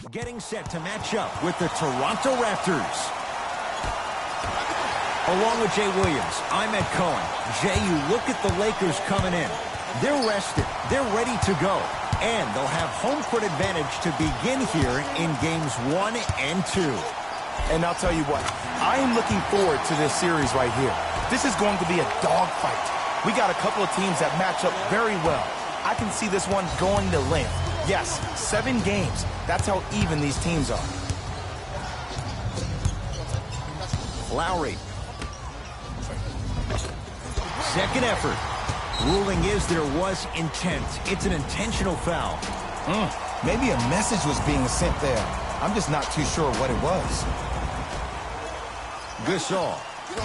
getting set to match up with the Toronto Raptors. Along with Jay Williams, I'm Ed Cohen. Jay, you look at the Lakers coming in. They're rested. They're ready to go. And they'll have home court advantage to begin here in games 1 and 2. And I'll tell you what, I am looking forward to this series right here. This is going to be a dogfight. We got a couple of teams that match up very well. I can see this one going to length. Yes, 7 games. That's how even these teams are. Lowry. Second effort. Ruling is there was intent. It's an intentional foul. Maybe a message was being sent there. I'm just not too sure what it was. Gasol.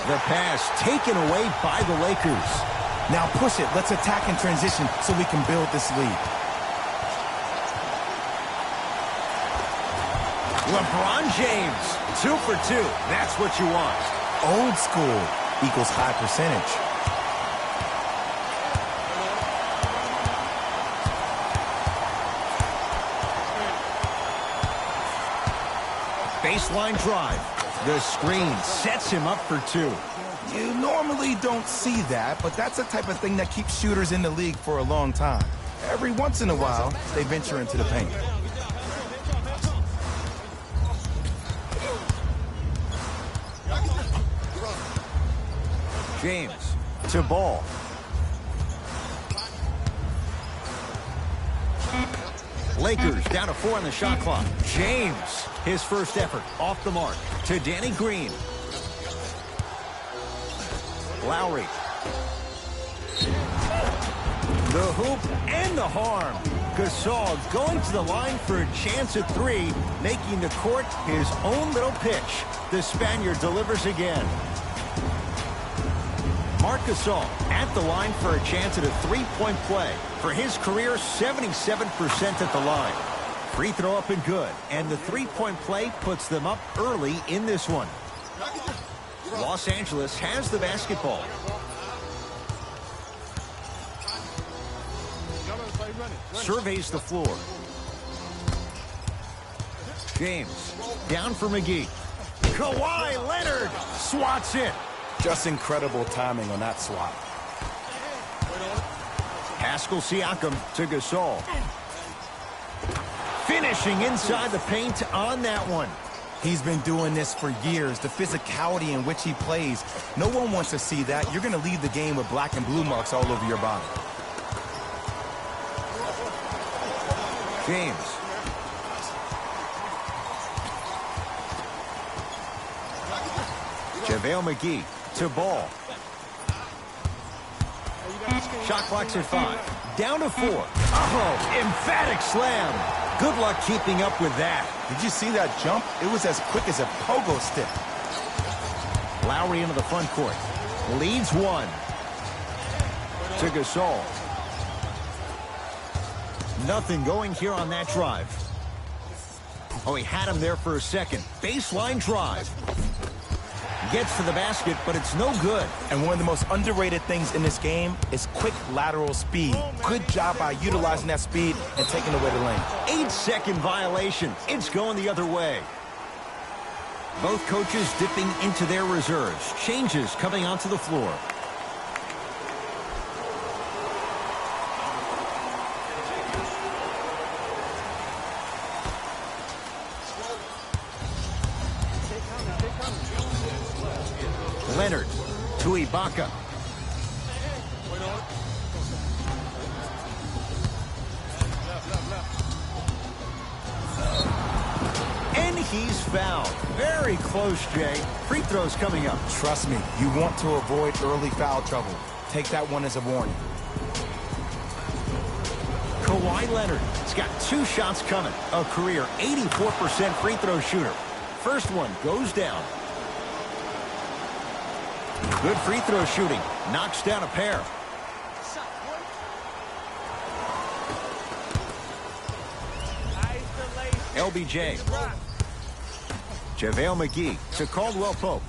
The pass taken away by the Lakers. Now push it. Let's attack in transition so we can build this lead. LeBron James. 2 for 2. That's what you want. Old school equals high percentage. Baseline drive. The screen sets him up for 2. You normally don't see that, but that's the type of thing that keeps shooters in the league for a long time. Every once in a while, they venture into the paint. James to Ball. Lakers down to 4 on the shot clock. James, his first effort off the mark to Danny Green. Lowry. The hoop and the harm. Gasol going to the line for a chance at 3, making the court his own little pitch. The Spaniard delivers again. Marc Gasol at the line for a chance at a 3-point play. For his career, 77% at the line. Free throw up and good. And the 3-point play puts them up early in this one. Los Angeles has the basketball. Surveys the floor. James down for McGee. Kawhi Leonard swats it. Just incredible timing on that swat. Pascal Siakam to Gasol. Finishing inside the paint on that one. He's been doing this for years. The physicality in which he plays. No one wants to see that. You're going to leave the game with black and blue marks all over your body. James. JaVale McGee to Ball. Shot clock's at 5. Down to 4. Oh, emphatic slam. Good luck keeping up with that. Did you see that jump? It was as quick as a pogo stick. Lowry into the front court. Leads 1. To Gasol. Nothing going here on that drive. Oh, he had him there for a second. Baseline drive. Gets to the basket, but it's no good. And one of the most underrated things in this game is quick lateral speed. Good job by utilizing that speed and taking away the lane. 8-second violation. It's going the other way. Both coaches dipping into their reserves. Changes coming onto the floor. Leonard to Ibaka. And he's fouled. Very close, Jay. Free throws coming up. Trust me, you want to avoid early foul trouble. Take that one as a warning. Kawhi Leonard has got 2 shots coming. A career 84% free throw shooter. First one goes down. Good free throw shooting. Knocks down a pair. LBJ. JaVale McGee to Caldwell Pope.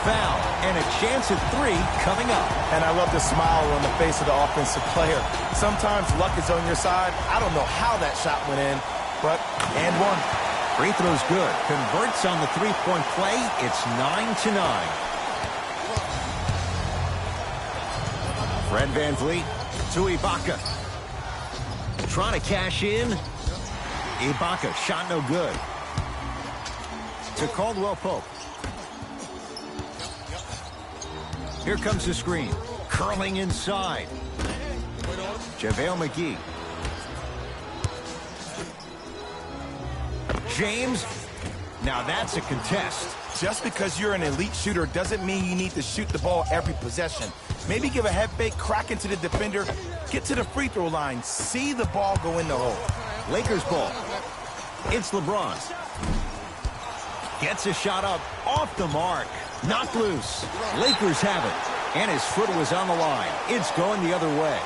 foul, and a chance at 3 coming up. And I love the smile on the face of the offensive player. Sometimes luck is on your side. I don't know how that shot went in, but and one. Free throw's good. Converts on the three-point play. It's 9-9. Fred VanVleet to Ibaka. Trying to cash in. Ibaka, shot no good. To Caldwell Pope. Here comes the screen. Curling inside. JaVale McGee. James. Now that's a contest. Just because you're an elite shooter doesn't mean you need to shoot the ball every possession. Maybe give a head fake, crack into the defender, get to the free throw line, see the ball go in the hole. Lakers ball. It's LeBron. Gets a shot up, off the mark. Knocked loose. Lakers have it. And his foot was on the line. It's going the other way.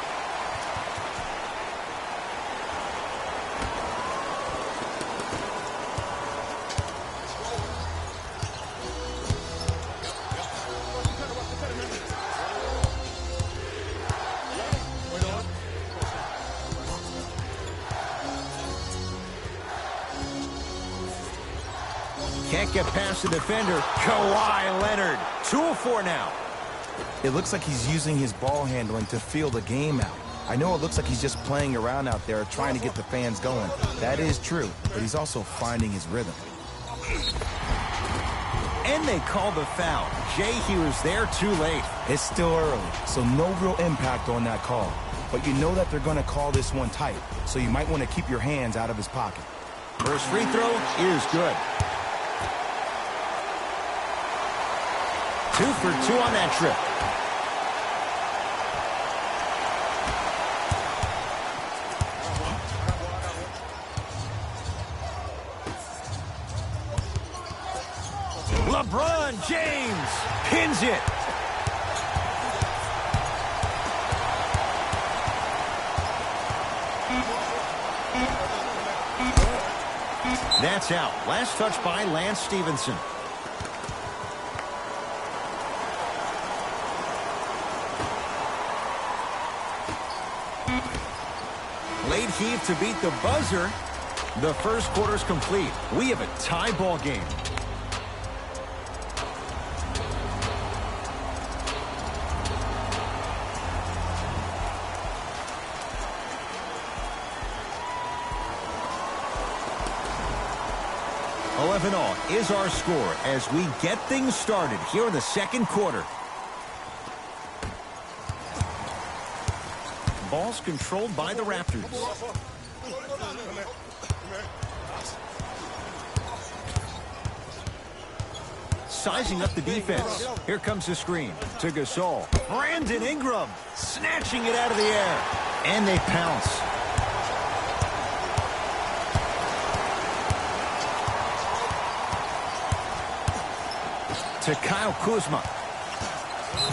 Can't get past the defender. Kawhi Leonard. 2 of 4 now. It looks like he's using his ball handling to feel the game out. I know it looks like he's just playing around out there trying to get the fans going. That is true, but he's also finding his rhythm. And they call the foul. Jay, he was there too late. It's still early, so no real impact on that call. But you know that they're going to call this one tight, so you might want to keep your hands out of his pocket. First free throw is good. 2 for 2 on that trip. LeBron James pins it. That's out. Last touch by Lance Stevenson. Late heave to beat the buzzer. The first quarter's complete. We have a tie ball game. All is our score as we get things started here in the second quarter. Ball's controlled by the Raptors. Sizing up the defense. Here comes the screen to Gasol. Brandon Ingram snatching it out of the air. And they pounce. To Kyle Kuzma.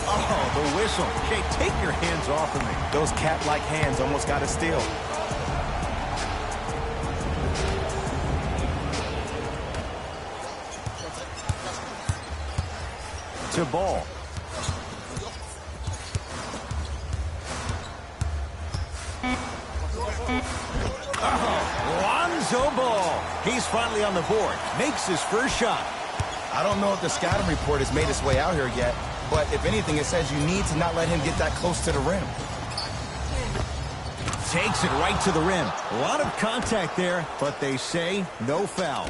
Oh, the whistle. Jay, take your hands off of me. Those cat-like hands almost got a steal. To Ball. Oh, Lonzo Ball. He's finally on the board. Makes his first shot. I don't know if the scouting report has made its way out here yet, but if anything, it says you need to not let him get that close to the rim. Takes it right to the rim. A lot of contact there, but they say no foul.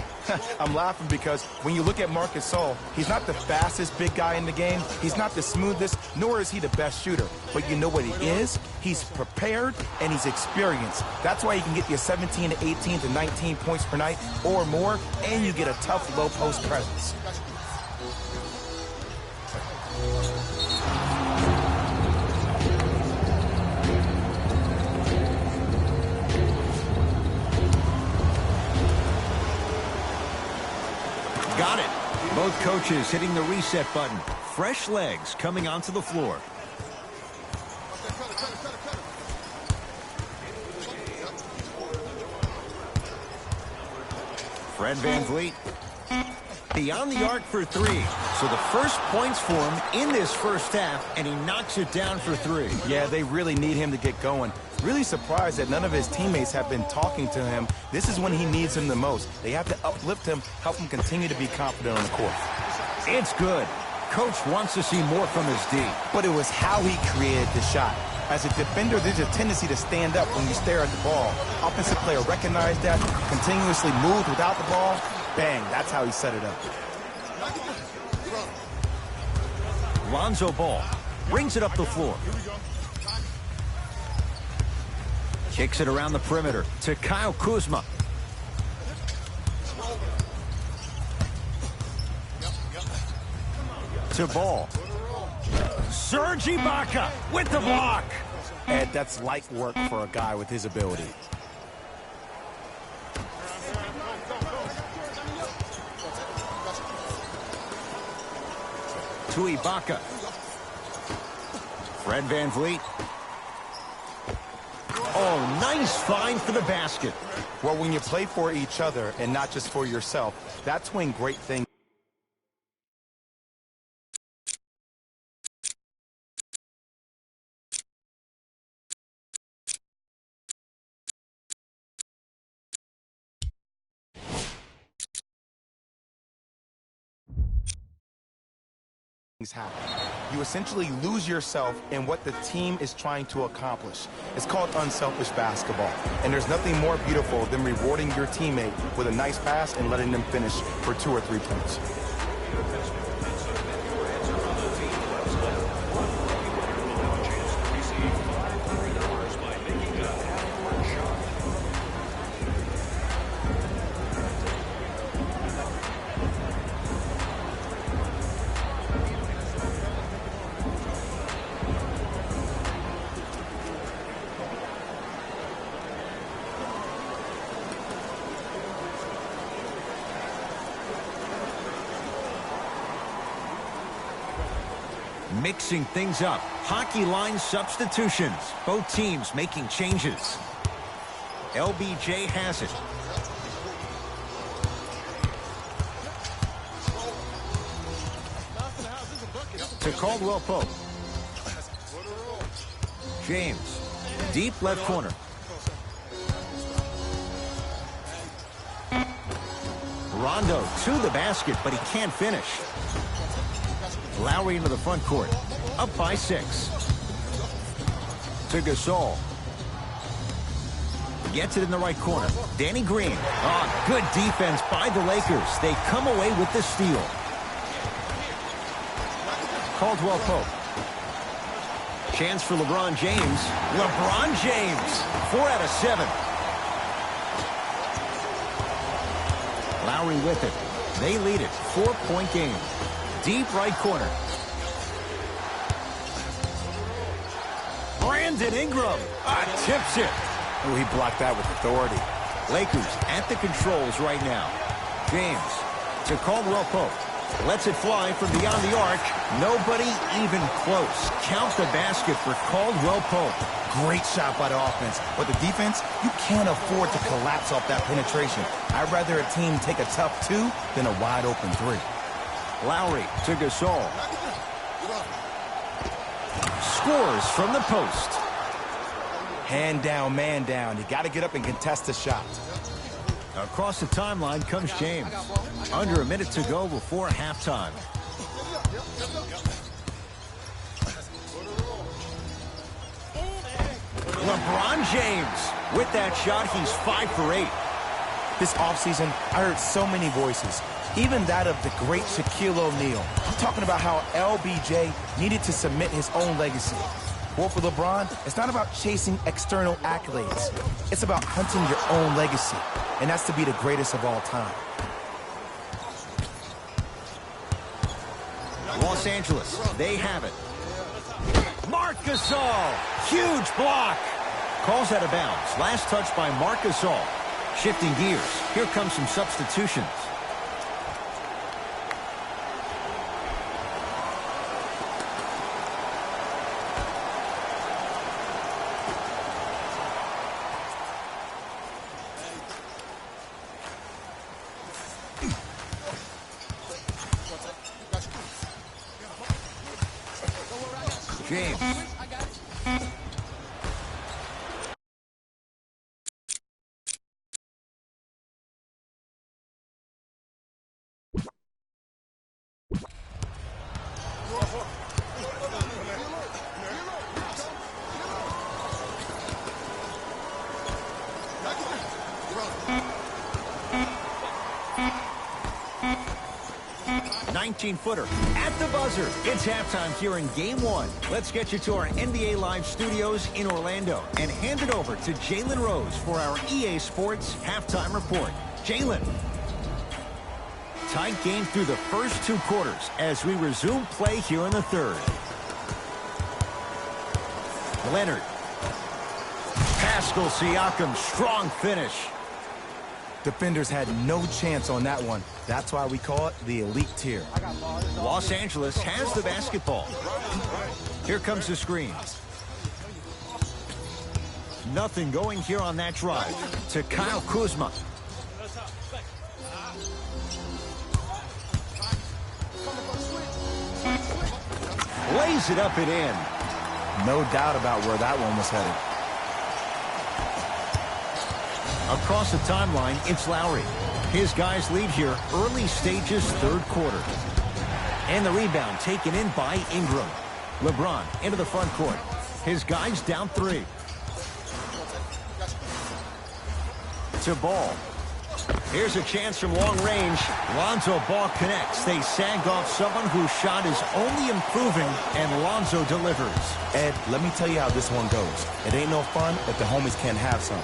I'm laughing because when you look at Marc Gasol, he's not the fastest big guy in the game. He's not the smoothest, nor is he the best shooter. But you know what he is? He's prepared and he's experienced. That's why he can get you 17 to 18 to 19 points per night or more, and you get a tough low post presence. Got it. Both coaches hitting the reset button. Fresh legs coming onto the floor. Fred VanVleet. Beyond the arc for three. So the first points for him in this first half, and he knocks it down for three. Yeah, they really need him to get going. Really surprised that none of his teammates have been talking to him. This is when he needs him the most. They have to uplift him, help him continue to be confident on the court. It's good. Coach wants to see more from his D. But it was how he created the shot. As a defender, there's a tendency to stand up when you stare at the ball. Offensive player recognized that, continuously moved without the ball. Bang, that's how he set it up. Lonzo Ball brings it up the floor. Kicks it around the perimeter to Kyle Kuzma. To Ball. Serge Ibaka with the block. Ed, that's light work for a guy with his ability. To Ibaka. Fred VanVleet. Oh, nice find for the basket. Well, when you play for each other and not just for yourself, that's when great things happen. You essentially lose yourself in what the team is trying to accomplish. It's called unselfish basketball. And there's nothing more beautiful than rewarding your teammate with a nice pass and letting them finish for 2 or 3 points. Mixing things up. Hockey line substitutions. Both teams making changes. LBJ has it. To Caldwell Pope. James. Deep left corner. Rondo to the basket, but he can't finish. Lowry into the front court. Up by 6. To Gasol. Gets it in the right corner. Danny Green. Oh, good defense by the Lakers. They come away with the steal. Caldwell Pope. Chance for LeBron James. LeBron James. 4 out of 7. Lowry with it. They lead it. 4-point game. Deep right corner. Brandon Ingram tips it. Oh, he blocked that with authority. Lakers at the controls right now. James to Caldwell Pope. Lets it fly from beyond the arc. Nobody even close. Count the basket for Caldwell Pope. Great shot by the offense. But the defense, you can't afford to collapse off that penetration. I'd rather a team take a tough 2 than a wide open 3. Lowry to Gasol. Scores from the post. Hand down, man down. You got to get up and contest the shot. Across the timeline comes James. Under a minute to go before halftime. LeBron James. With that shot, he's 5 for 8. This offseason, I heard so many voices. Even that of the great Shaquille O'Neal. I'm talking about how LBJ needed to cement his own legacy. Well, for LeBron, it's not about chasing external accolades. It's about hunting your own legacy, and that's to be the greatest of all time. Los Angeles, they have it. Marc Gasol, huge block. Calls out of bounds. Last touch by Marc Gasol. Shifting gears. Here comes some substitutions. James. Footer at the buzzer. It's halftime here in Game 1. Let's get you to our NBA Live studios in Orlando and hand it over to Jalen Rose for our EA Sports halftime report. Jalen. Tight game through the first 2 quarters as we resume play here in the third. Leonard. Pascal Siakam, strong finish. Defenders had no chance on that one. That's why we call it the elite tier. Los Angeles has the basketball. Here comes the screen. Nothing going here on that drive to Kyle Kuzma. Lays it up and in. No doubt about where that one was headed. Across the timeline, it's Lowry. His guys lead here, early stages, third quarter. And the rebound taken in by Ingram. LeBron into the front court. His guys down 3. To Ball. Here's a chance from long range. Lonzo Ball connects. They sag off someone whose shot is only improving, and Lonzo delivers. Ed, let me tell you how this one goes. It ain't no fun if the homies can't have some.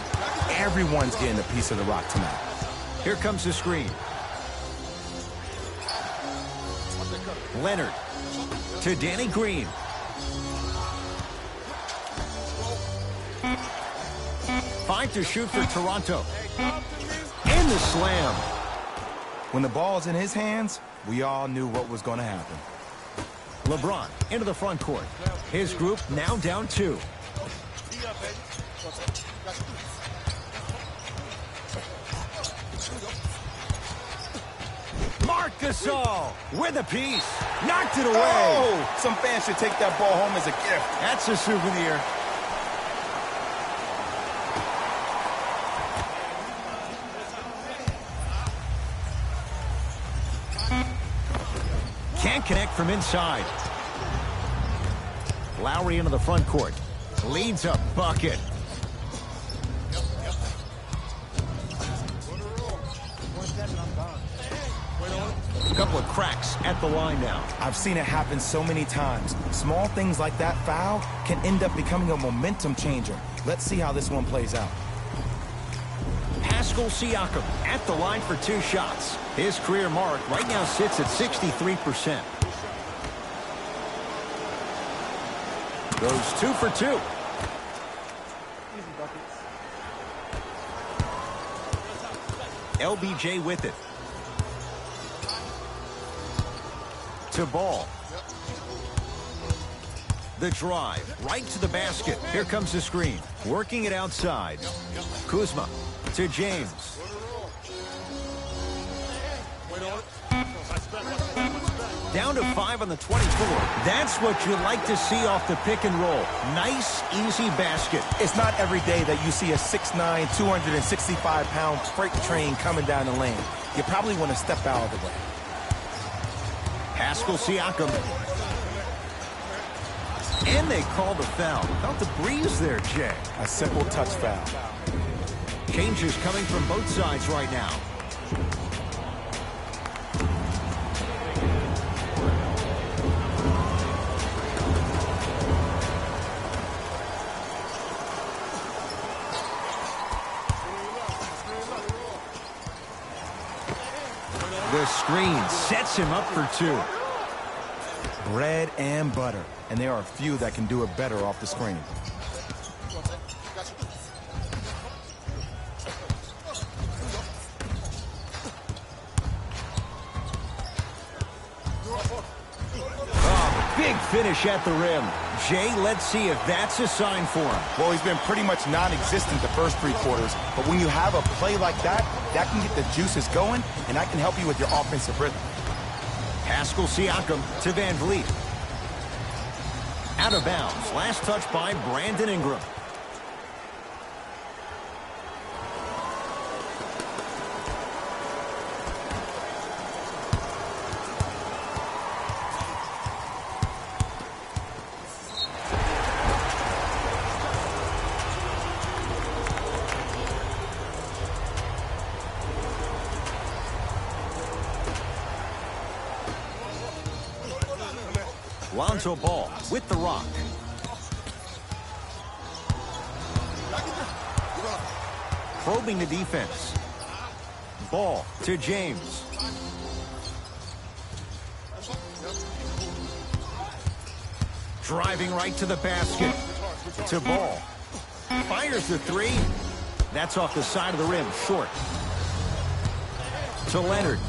Everyone's getting a piece of the rock tonight. Here comes the screen. Leonard to Danny Green. Five to shoot for Toronto. And the slam. When the ball's in his hands, we all knew what was going to happen. LeBron into the front court. His group now down 2. Marc Gasol with a piece. Knocked it away. Oh, some fans should take that ball home as a gift. That's a souvenir. Can't connect from inside. Lowry into the front court. Leads a bucket. A couple of cracks at the line now. I've seen it happen so many times. Small things like that foul can end up becoming a momentum changer. Let's see how this one plays out. Pascal Siakam at the line for 2 shots. His career mark right now sits at 63%. Goes 2 for 2. LBJ with it. To Ball. The drive right to the basket. Here comes the screen. Working it outside. Kuzma to James. Down to 5 on the 24. That's what you like to see off the pick and roll. Nice, easy basket. It's not every day that you see a 6'9", 265-pound freight train coming down the lane. You probably want to step out of the way. Pascal Siakam. And they call the foul. Felt the breeze there, Jay. A simple touch foul. Changes coming from both sides right now. The screen sets him up for 2. Bread and butter. And there are a few that can do it better off the screen. Oh, big finish at the rim. Jay, let's see if that's a sign for him. Well, he's been pretty much non-existent the first 3 quarters, but when you have a play like that, that can get the juices going, and that can help you with your offensive rhythm. Pascal Siakam to Van Vliet. Out of bounds. Last touch by Brandon Ingram. Lonzo Ball with the rock. Probing the defense. Ball to James. Driving right to the basket. To Ball. Fires the three. That's off the side of the rim, short. To Leonard.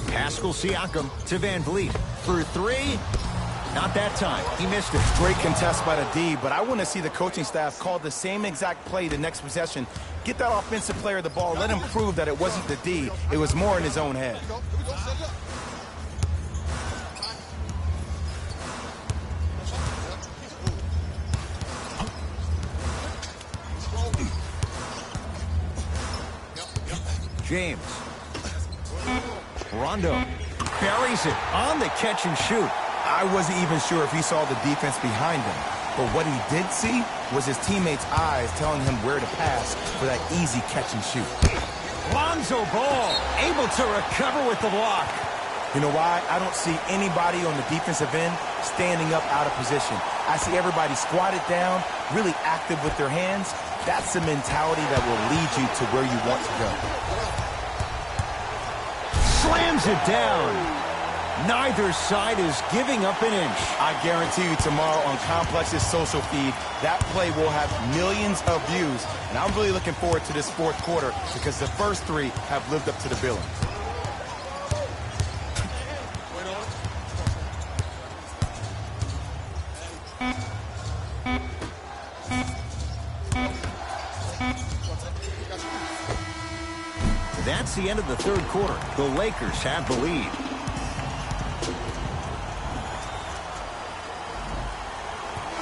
Pascal Siakam to Van Vliet for three. Not that time. He missed it. Great contest by the D, but I want to see the coaching staff call the same exact play the next possession. Get that offensive player the ball. Let him prove that it wasn't the D. It was more in his own head. James. Rondo buries it on the catch and shoot. I wasn't even sure if he saw the defense behind him, but what he did see was his teammates' eyes telling him where to pass for that easy catch and shoot. Lonzo Ball able to recover with the block. You know why? I don't see anybody on the defensive end standing up out of position. I see everybody squatted down, really active with their hands. That's the mentality that will lead you to where you want to go. Slams it down. Neither side is giving up an inch. I guarantee you tomorrow on Complex's social feed, that play will have millions of views. And I'm really looking forward to this fourth quarter because the first three have lived up to the billing. That's the end of the third quarter. The Lakers have the lead.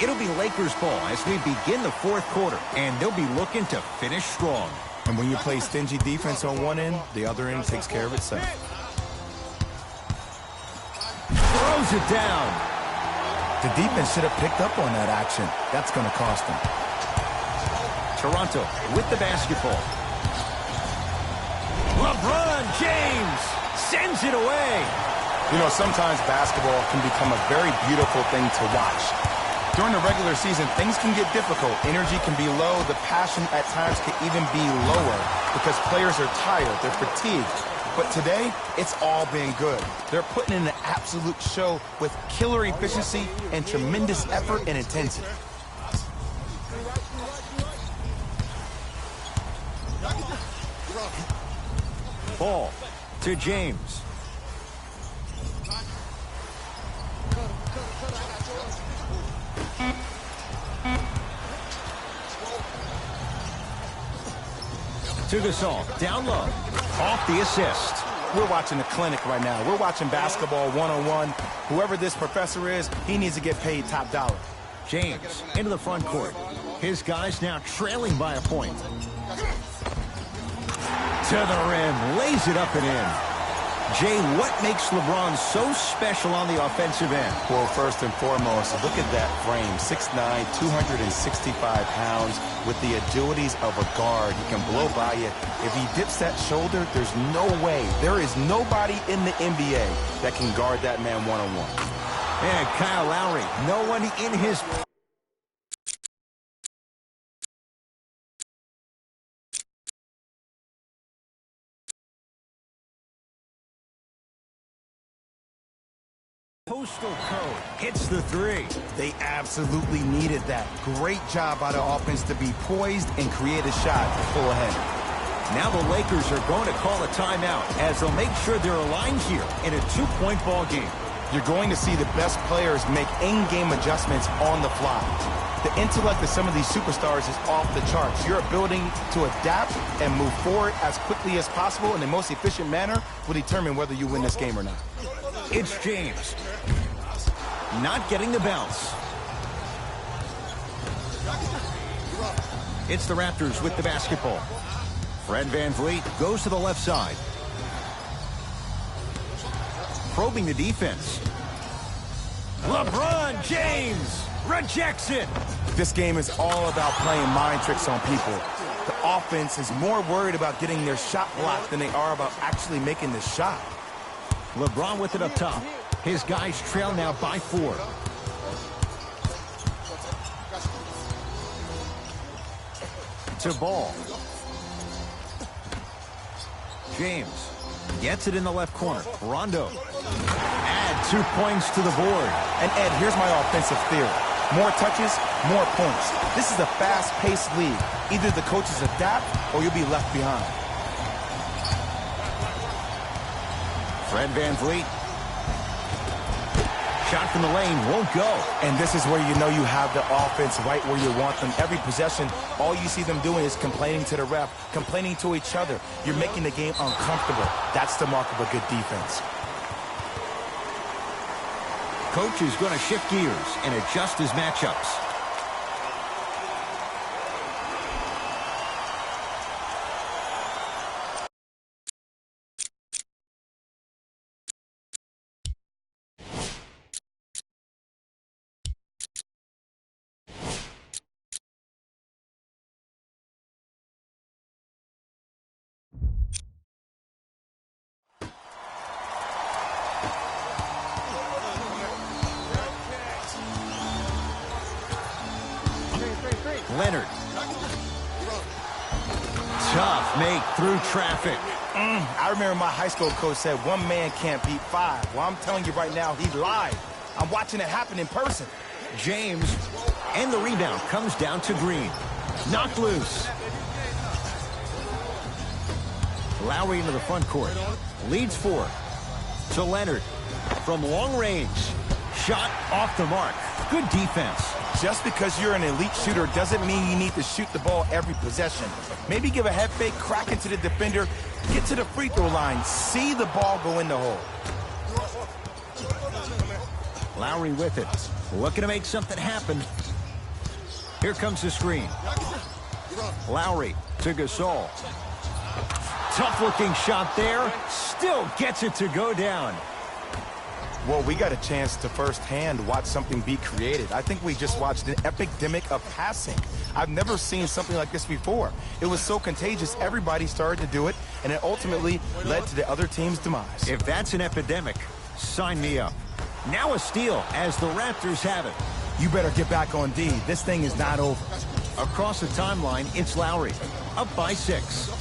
It'll be Lakers ball as we begin the fourth quarter, and they'll be looking to finish strong. And when you play stingy defense on one end, the other end takes care of itself. Throws it down. The defense should have picked up on that action. That's going to cost them. Toronto with the basketball. LeBron James sends it away. You know, sometimes basketball can become a very beautiful thing to watch. During the regular season, things can get difficult. Energy can be low. The passion at times can even be lower because players are tired. They're fatigued. But today, it's all been good. They're putting in an absolute show with killer efficiency and tremendous effort and intensity. Ball to James. To Gasol, down low, off the assist. We're watching a clinic right now. We're watching basketball one-on-one. Whoever this professor is, he needs to get paid top dollar. James into the front court. His guys now trailing by a point. To the rim, lays it up and in. Jay, what makes LeBron so special on the offensive end? Well, first and foremost, look at that frame. 6'9", 265 pounds with the agilities of a guard. He can blow by you. If he dips that shoulder, there's no way. There is nobody in the NBA that can guard that man one-on-one. And Kyle Lowry, no one in his... Postal code hits the three. They absolutely needed that. Great job by the offense to be poised and create a shot to pull ahead. Now the Lakers are going to call a timeout as they'll make sure they're aligned here in a two-point ball game. You're going to see the best players make in-game adjustments on the fly. The intellect of some of these superstars is off the charts. Your ability to adapt and move forward as quickly as possible in the most efficient manner will determine whether you win this game or not. It's James. Not getting the bounce. It's the Raptors with the basketball. Fred VanVleet goes to the left side. Probing the defense. LeBron James rejects it. This game is all about playing mind tricks on people. The offense is more worried about getting their shot blocked than they are about actually making the shot. LeBron with it up top. His guys trail now by 4. To Ball. James gets it in the left corner. Rondo. Add 2 points to the board. And Ed, here's my offensive theory. More touches, more points. This is a fast-paced league. Either the coaches adapt or you'll be left behind. Fred VanVleet. Shot from the lane won't go. And this is where you know you have the offense right where you want them. Every possession, all you see them doing is complaining to the ref, complaining to each other. You're making the game uncomfortable. That's the mark of a good defense. Coach is going to shift gears and adjust his matchups. Leonard. Tough make through traffic. I remember my high school coach said 1 man can't beat 5. Well, I'm telling you right now, he lied. I'm watching it happen in person. James, and the rebound comes down to Green. Knocked loose. Lowry into the front court. Leads 4. To Leonard. From long range. Shot off the mark. Good defense. Just because you're an elite shooter doesn't mean you need to shoot the ball every possession. Maybe give a head fake, crack into the defender, get to the free throw line, see the ball go in the hole. Lowry with it. Looking to make something happen. Here comes the screen. Lowry to Gasol. Tough-looking shot there. Still gets it to go down. Well, we got a chance to firsthand watch something be created. I think we just watched an epidemic of passing. I've never seen something like this before. It was so contagious, everybody started to do it, and it ultimately led to the other team's demise. If that's an epidemic, sign me up. Now a steal as the Raptors have it. You better get back on D. This thing is not over. Across the timeline, it's Lowry. Up by 6.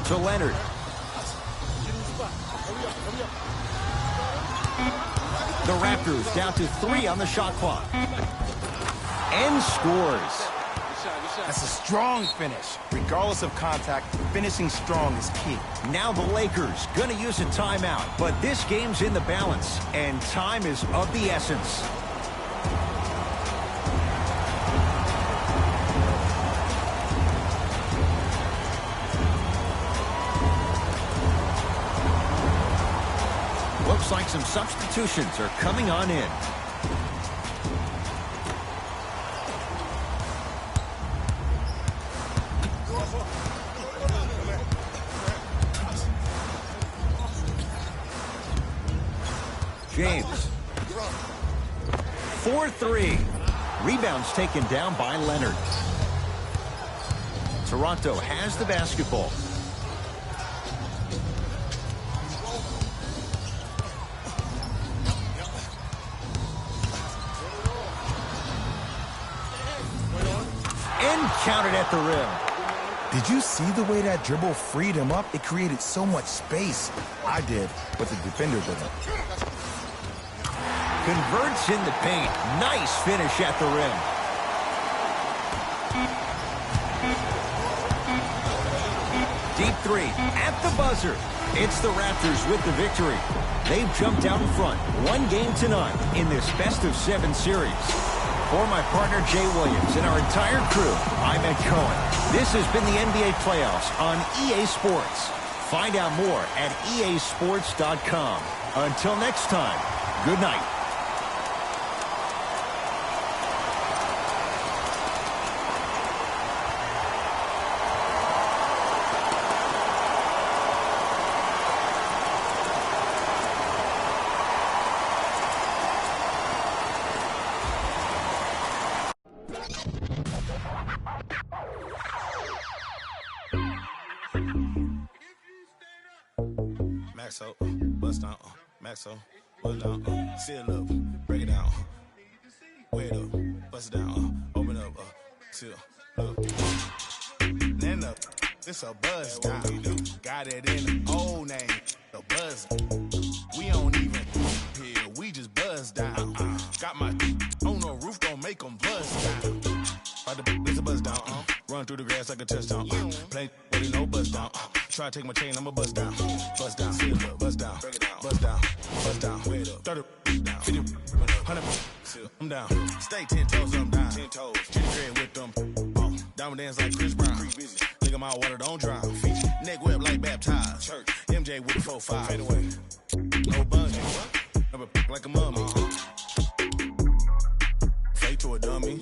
To Leonard. The Raptors down to 3 on the shot clock. And scores. That's a strong finish. Regardless of contact, finishing strong is key. Now the Lakers going to use a timeout, but this game's in the balance, and time is of the essence. Looks like some substitutions are coming on in. James. 4-3. Rebounds taken down by Leonard. Toronto has the basketball. And counted at the rim. Did you see the way that dribble freed him up? It created so much space. I did, but the defender didn't. Converts in the paint. Nice finish at the rim. Deep 3 at the buzzer. It's the Raptors with the victory. They've jumped out in front 1-0 in this best-of-7 series. For my partner Jay Williams and our entire crew, I'm Ed Cohen. This has been the NBA playoffs on EA Sports. Find out more at easports.com. Until next time, good night. Maxo, bust down, Maxo, bust down, seal up, break it down, weigh it up, bust it down, open up, seal up, then up, this a buzz down, got it in the old name, the buzz, we don't even here, we just buzz down, got my on the roof, don't make them buzz down, it's a buzz down, run through the grass like a touchdown, play, really no buzz down, try to take my chain, I'ma bust down, seal up, bust down, bust down, bust down, 30 down, 50, 100, seal, I'm down, stay 10 toes, I'm down, 10 toes, Jenny Craig with them, diamond dance like Chris Brown, nigga my water don't drown, neck whip like baptized, church, MJ with the 4-5, fade away, no bungee, never like a mummy, fake to a dummy.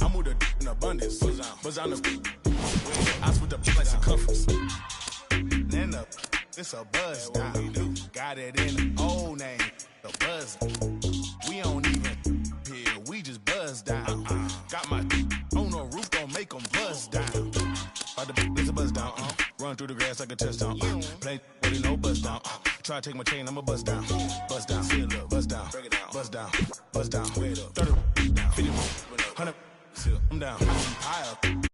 I moved the in abundance. Buzz on the I switch up like circumference. Then up, this a buzz down. Got it in the old name, the buzz. We don't even here, we just buzz down. Got my on the roof, don't make them buzz down. It's a buzz down. Run through the grass like a touchdown. Play, really no buzz down. Try to take my chain, I'ma bust down. Bust down, seal up, bust down, bust down, bust down, 30 down, 50, 100. I'm down. High up.